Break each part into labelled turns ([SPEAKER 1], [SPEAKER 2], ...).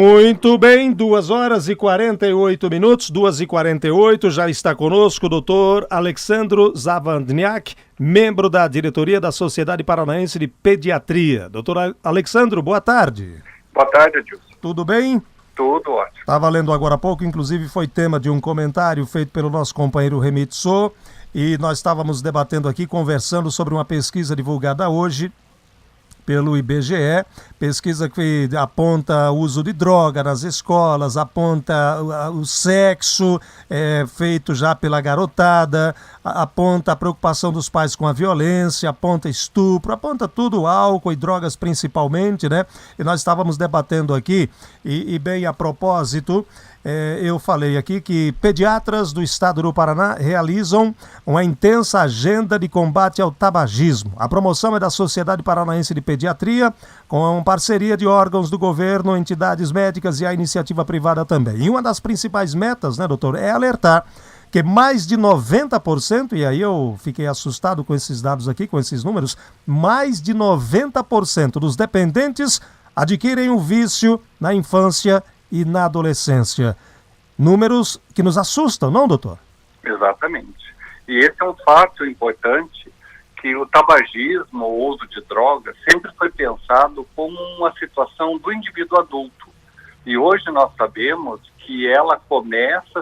[SPEAKER 1] Muito bem, 2h48, 2h48, já está conosco o doutor Alexandro Zavandniak, membro da diretoria da Sociedade Paranaense de Pediatria. Doutor Alexandro, boa tarde.
[SPEAKER 2] Boa tarde, Adilson.
[SPEAKER 1] Tudo bem?
[SPEAKER 2] Tudo ótimo.
[SPEAKER 1] Estava lendo agora há pouco, inclusive foi tema de um comentário feito pelo nosso companheiro Remitso, e nós estávamos debatendo aqui, conversando sobre uma pesquisa divulgada hoje pelo IBGE, pesquisa que aponta o uso de droga nas escolas, aponta o sexo feito já pela garotada, aponta a preocupação dos pais com a violência, aponta estupro, aponta tudo, álcool e drogas principalmente, né? E nós estávamos debatendo aqui, e bem a propósito, eu falei aqui que pediatras do estado do Paraná realizam uma intensa agenda de combate ao tabagismo. A promoção é da Sociedade Paranaense de Pediatria, com parceria de órgãos do governo, entidades médicas e a iniciativa privada também. E uma das principais metas, né, doutor, é alertar que mais de 90%, e aí eu fiquei assustado com esses dados aqui, com esses números, mais de 90% dos dependentes adquirem o vício na infância e na adolescência. Números que nos assustam, não, doutor?
[SPEAKER 2] Exatamente. E esse é um fato importante, que o tabagismo, o uso de drogas, sempre foi pensado como uma situação do indivíduo adulto. E hoje nós sabemos que ela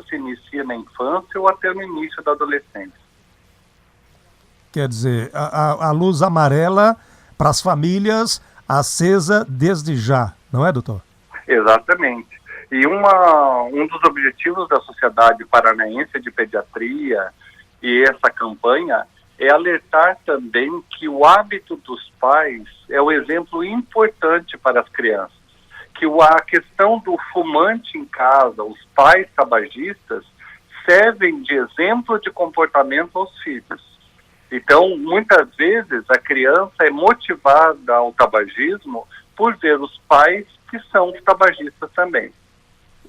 [SPEAKER 2] se inicia na infância ou até no início da adolescência.
[SPEAKER 1] Quer dizer, a luz amarela para as famílias acesa desde já, não é, doutor?
[SPEAKER 2] Exatamente. E um dos objetivos da Sociedade Paranaense de Pediatria e essa campanha é alertar também que o hábito dos pais é um exemplo importante para as crianças. Que a questão do fumante em casa, os pais tabagistas, servem de exemplo de comportamento aos filhos. Então, muitas vezes, a criança é motivada ao tabagismo por ver os pais que são tabagistas também.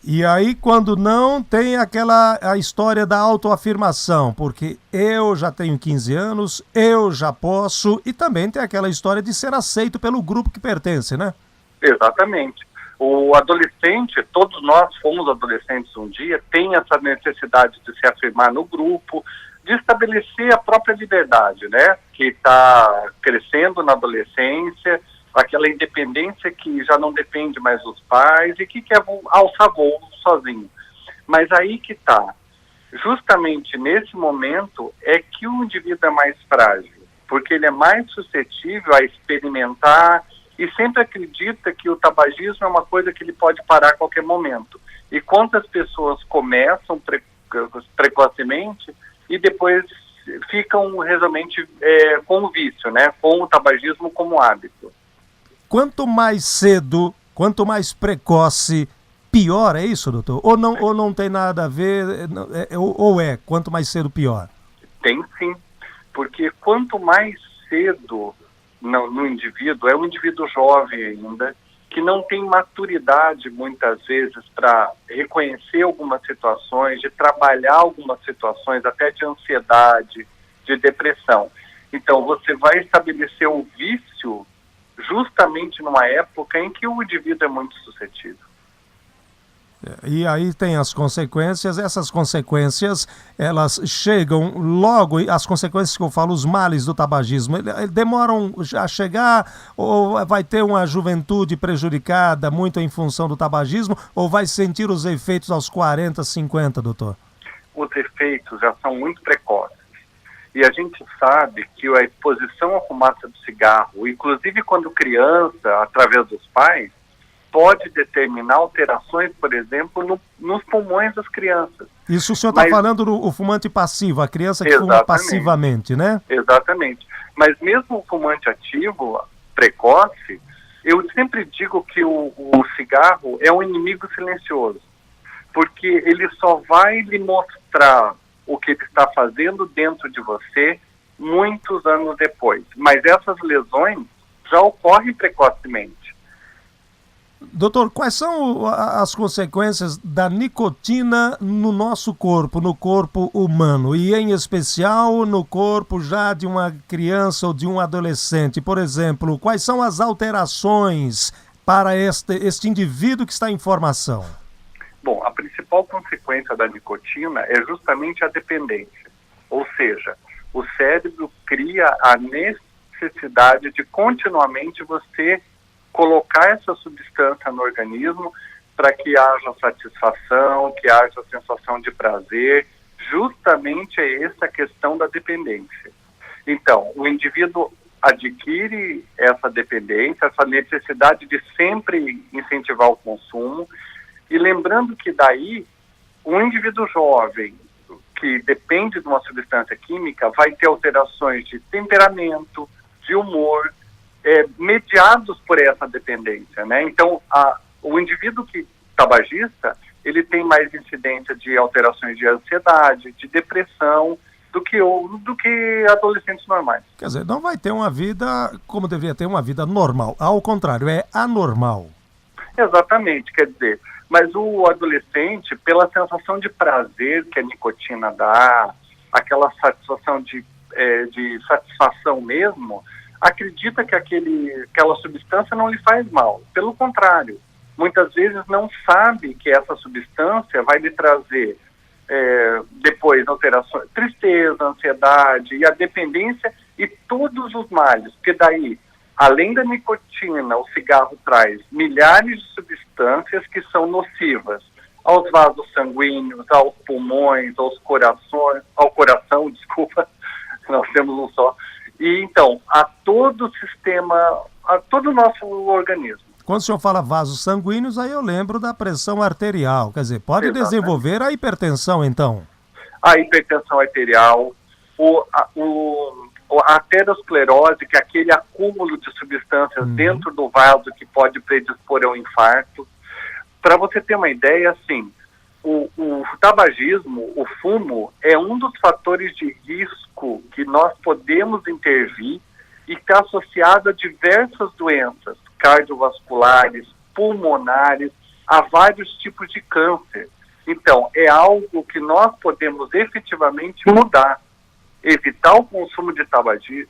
[SPEAKER 1] E aí, quando não, tem a história da autoafirmação, porque eu já tenho 15 anos, eu já posso, e também tem aquela história de ser aceito pelo grupo que pertence, né?
[SPEAKER 2] Exatamente. O adolescente, todos nós fomos adolescentes um dia, tem essa necessidade de se afirmar no grupo, de estabelecer a própria liberdade, né? Que está crescendo na adolescência, aquela independência que já não depende mais dos pais e que quer alçar voo sozinho. Mas aí que está. Justamente nesse momento é que o indivíduo é mais frágil, porque ele é mais suscetível a experimentar e sempre acredita que o tabagismo é uma coisa que ele pode parar a qualquer momento. E quantas pessoas começam precocemente e depois ficam realmente com o vício, né? Com o tabagismo como hábito.
[SPEAKER 1] Quanto mais cedo, quanto mais precoce, pior, é isso, doutor? Ou não tem nada a ver, quanto mais cedo, pior?
[SPEAKER 2] Tem sim, porque quanto mais cedo no indivíduo, é um indivíduo jovem ainda, que não tem maturidade muitas vezes para reconhecer algumas situações, de trabalhar algumas situações, até de ansiedade, de depressão. Então você vai estabelecer o vício justamente numa época em que o indivíduo é muito suscetível.
[SPEAKER 1] E aí tem as consequências, essas consequências, elas chegam logo, as consequências que eu falo, os males do tabagismo, eles demoram a chegar, ou vai ter uma juventude prejudicada muito em função do tabagismo, ou vai sentir os efeitos aos 40, 50, doutor? Os
[SPEAKER 2] efeitos já são muito precoces. E a gente sabe que a exposição à fumaça do cigarro, inclusive quando criança, através dos pais, pode determinar alterações, por exemplo, nos pulmões das crianças.
[SPEAKER 1] Isso o senhor está falando do fumante passivo, a criança que fuma passivamente, né?
[SPEAKER 2] Exatamente. Mas mesmo o fumante ativo, precoce, eu sempre digo que o cigarro é um inimigo silencioso, porque ele só vai lhe mostrar o que ele está fazendo dentro de você muitos anos depois. Mas essas lesões já ocorrem precocemente.
[SPEAKER 1] Doutor, quais são as consequências da nicotina no nosso corpo, no corpo humano, e em especial no corpo já de uma criança ou de um adolescente? Por exemplo, quais são as alterações para este indivíduo que está em formação?
[SPEAKER 2] Bom, a principal consequência da nicotina é justamente a dependência. Ou seja, o cérebro cria a necessidade de continuamente você colocar essa substância no organismo para que haja satisfação, que haja sensação de prazer. Justamente é essa a questão da dependência. Então, o indivíduo adquire essa dependência, essa necessidade de sempre incentivar o consumo, e lembrando que daí, um indivíduo jovem que depende de uma substância química vai ter alterações de temperamento, de humor, mediados por essa dependência, né? Então, o indivíduo tabagista, ele tem mais incidência de alterações de ansiedade, de depressão, do que adolescentes normais.
[SPEAKER 1] Quer dizer, não vai ter uma vida como deveria ter uma vida normal. Ao contrário, é anormal.
[SPEAKER 2] Exatamente, quer dizer, mas o adolescente, pela sensação de prazer que a nicotina dá, aquela satisfação de satisfação mesmo, acredita que aquela substância não lhe faz mal. Pelo contrário, muitas vezes não sabe que essa substância vai lhe trazer depois alterações, tristeza, ansiedade e a dependência e todos os males, porque daí, além da nicotina, o cigarro traz milhares de substâncias que são nocivas aos vasos sanguíneos, aos pulmões, ao coração, desculpa, nós temos um só, e então, a todo o sistema, a todo o nosso organismo.
[SPEAKER 1] Quando o senhor fala vasos sanguíneos, aí eu lembro da pressão arterial. Quer dizer, pode desenvolver a hipertensão, então?
[SPEAKER 2] A hipertensão arterial, a aterosclerose, que é aquele acúmulo de substâncias dentro do vaso que pode predispor ao infarto. Para você ter uma ideia, assim, o tabagismo, o fumo, é um dos fatores de risco que nós podemos intervir e está associado a diversas doenças cardiovasculares, pulmonares, a vários tipos de câncer. Então, é algo que nós podemos efetivamente mudar. Evitar o consumo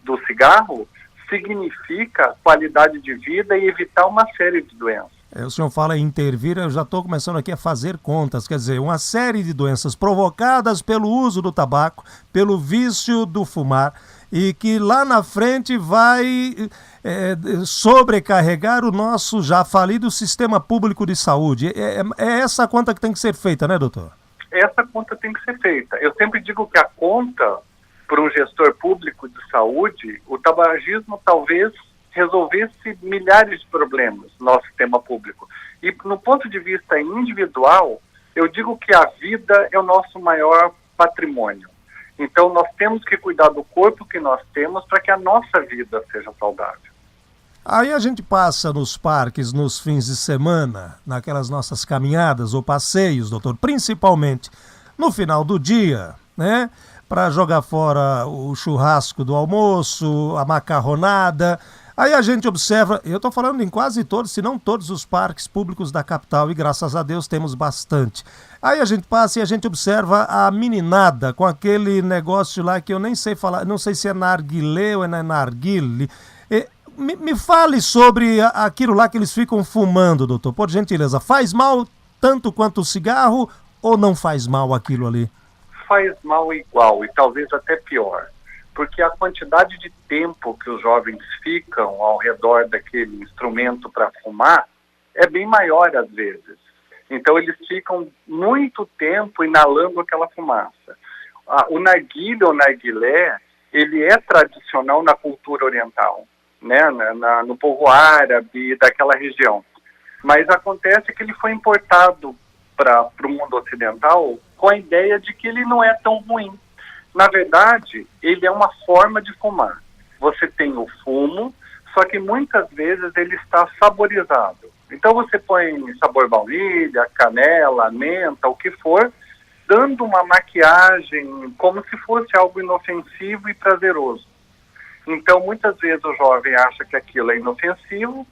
[SPEAKER 2] do cigarro significa qualidade de vida e evitar uma série de doenças.
[SPEAKER 1] O senhor fala em intervir, eu já estou começando aqui a fazer contas, quer dizer, uma série de doenças provocadas pelo uso do tabaco, pelo vício do fumar, e que lá na frente vai sobrecarregar o nosso já falido sistema público de saúde. É essa a conta que tem que ser feita, né, doutor?
[SPEAKER 2] Essa conta tem que ser feita. Eu sempre digo que a conta, para um gestor público de saúde, o tabagismo talvez resolvesse milhares de problemas no nosso sistema público. E no ponto de vista individual, eu digo que a vida é o nosso maior patrimônio. Então, nós temos que cuidar do corpo que nós temos para que a nossa vida seja saudável.
[SPEAKER 1] Aí a gente passa nos parques nos fins de semana, naquelas nossas caminhadas ou passeios, doutor, principalmente no final do dia, né? Para jogar fora o churrasco do almoço, a macarronada. Aí a gente observa, eu estou falando em quase todos, se não todos os parques públicos da capital, e graças a Deus temos bastante. Aí a gente passa e a gente observa a meninada com aquele negócio lá que eu nem sei falar, não sei se é narguilé ou é narguile. Me fale sobre aquilo lá que eles ficam fumando, doutor, por gentileza. Faz mal tanto quanto o cigarro ou não faz mal aquilo ali?
[SPEAKER 2] Faz mal igual e talvez até pior. Porque a quantidade de tempo que os jovens ficam ao redor daquele instrumento para fumar é bem maior às vezes. Então eles ficam muito tempo inalando aquela fumaça. O narguilé ou narguilé, ele é tradicional na cultura oriental, né? No povo árabe daquela região. Mas acontece que ele foi importado para o mundo ocidental com a ideia de que ele não é tão ruim. Na verdade, ele é uma forma de fumar. Você tem o fumo, só que muitas vezes ele está saborizado. Então você põe sabor baunilha, canela, menta, o que for, dando uma maquiagem como se fosse algo inofensivo e prazeroso. Então muitas vezes o jovem acha que aquilo é inofensivo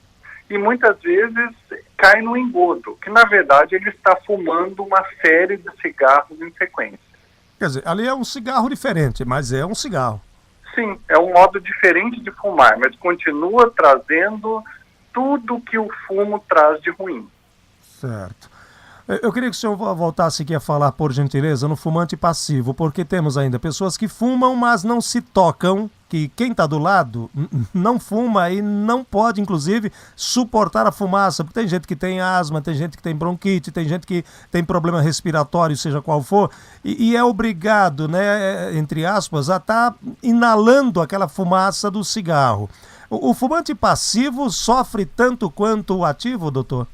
[SPEAKER 2] e muitas vezes cai no engodo, que na verdade ele está fumando uma série de cigarros em sequência.
[SPEAKER 1] Quer dizer, ali é um cigarro diferente, mas é um cigarro.
[SPEAKER 2] Sim, é um modo diferente de fumar, mas continua trazendo tudo que o fumo traz de ruim.
[SPEAKER 1] Certo. Eu queria que o senhor voltasse aqui a falar, por gentileza, no fumante passivo, porque temos ainda pessoas que fumam, mas não se tocam, que quem está do lado não fuma e não pode, inclusive, suportar a fumaça, porque tem gente que tem asma, tem gente que tem bronquite, tem gente que tem problema respiratório, seja qual for, e é obrigado, né, entre aspas, a estar inalando aquela fumaça do cigarro. O fumante passivo sofre tanto quanto o ativo, doutor?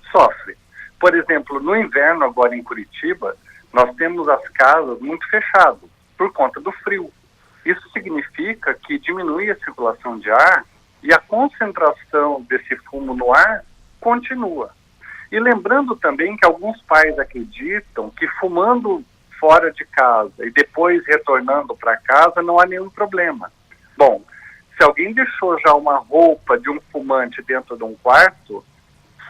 [SPEAKER 2] Sofre. Por exemplo, no inverno, agora em Curitiba, nós temos as casas muito fechadas por conta do frio. Isso significa que diminui a circulação de ar e a concentração desse fumo no ar continua. E lembrando também que alguns pais acreditam que fumando fora de casa e depois retornando para casa não há nenhum problema. Bom, se alguém deixou já uma roupa de um fumante dentro de um quarto,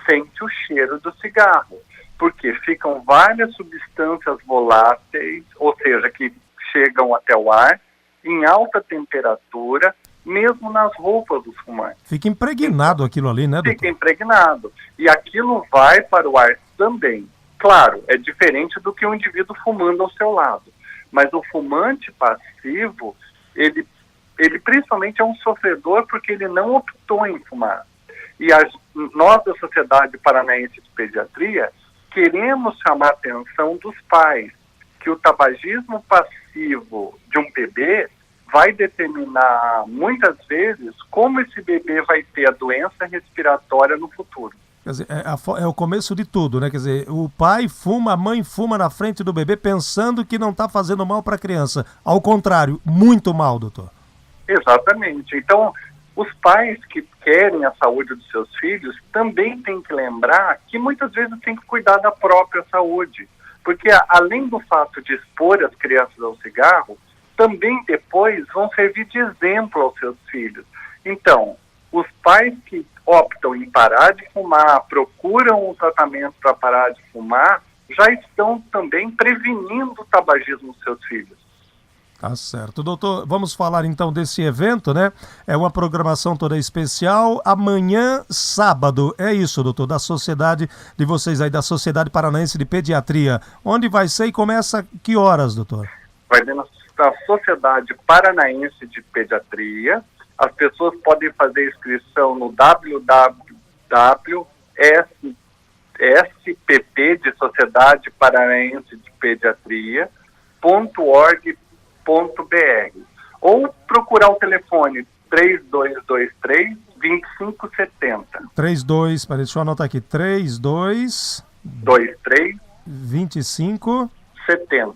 [SPEAKER 2] sente o cheiro do cigarro, porque ficam várias substâncias voláteis, ou seja, que chegam até o ar, em alta temperatura, mesmo nas roupas dos fumantes.
[SPEAKER 1] Fica impregnado aquilo ali, né, doutor?
[SPEAKER 2] Fica impregnado. E aquilo vai para o ar também. Claro, é diferente do que um indivíduo fumando ao seu lado. Mas o fumante passivo, ele principalmente é um sofredor porque ele não optou em fumar. E nós, da Sociedade Paranaense de Pediatria, queremos chamar a atenção dos pais que o tabagismo passivo de um bebê vai determinar, muitas vezes, como esse bebê vai ter a doença respiratória no futuro.
[SPEAKER 1] Quer dizer, é o começo de tudo, né? Quer dizer, o pai fuma, a mãe fuma na frente do bebê pensando que não está fazendo mal para a criança. Ao contrário, muito mal, doutor.
[SPEAKER 2] Exatamente. Então, os pais que querem a saúde dos seus filhos também têm que lembrar que muitas vezes tem que cuidar da própria saúde. Porque além do fato de expor as crianças ao cigarro, também depois vão servir de exemplo aos seus filhos. Então, os pais que optam em parar de fumar, procuram um tratamento para parar de fumar, já estão também prevenindo o tabagismo dos seus filhos.
[SPEAKER 1] Tá certo. Doutor, vamos falar então desse evento, né? É uma programação toda especial. Amanhã, sábado, é isso, doutor, da sociedade de vocês aí, da Sociedade Paranaense de Pediatria. Onde vai ser e começa que horas, doutor?
[SPEAKER 2] Vai ser na Sociedade Paranaense de Pediatria. As pessoas podem fazer inscrição no www.spp de Sociedade Paranaense de Pediatria.org.br ou procurar o telefone 3223-2570.
[SPEAKER 1] 32, deixa eu anotar aqui, 3223-2570.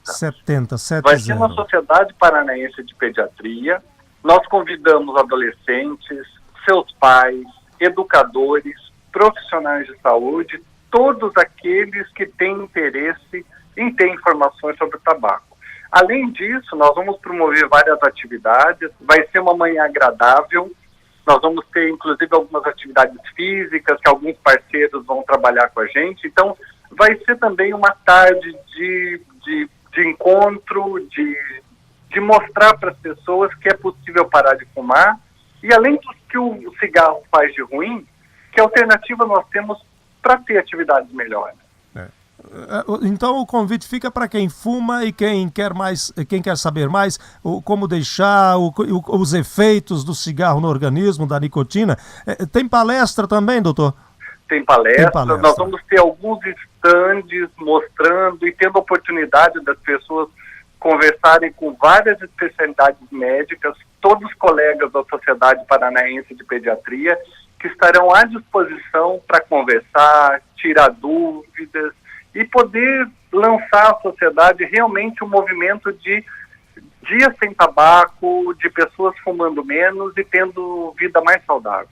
[SPEAKER 1] 70.
[SPEAKER 2] Vai ser na Sociedade Paranaense de Pediatria. Nós convidamos adolescentes, seus pais, educadores, profissionais de saúde, todos aqueles que têm interesse em ter informações sobre o tabaco. Além disso, nós vamos promover várias atividades, vai ser uma manhã agradável, nós vamos ter inclusive algumas atividades físicas que alguns parceiros vão trabalhar com a gente, então vai ser também uma tarde de encontro, de mostrar para as pessoas que é possível parar de fumar e além do que o cigarro faz de ruim, que alternativa nós temos para ter atividades melhores.
[SPEAKER 1] Então o convite fica para quem fuma e quem quer saber mais como deixar, os efeitos do cigarro no organismo, da nicotina. Tem palestra também, doutor?
[SPEAKER 2] Tem palestra. Nós vamos ter alguns estandes mostrando e tendo a oportunidade das pessoas conversarem com várias especialidades médicas, todos os colegas da Sociedade Paranaense de Pediatria que estarão à disposição para conversar, tirar dúvidas e poder lançar à sociedade realmente um movimento de dias sem tabaco, de pessoas fumando menos e tendo vida mais saudável.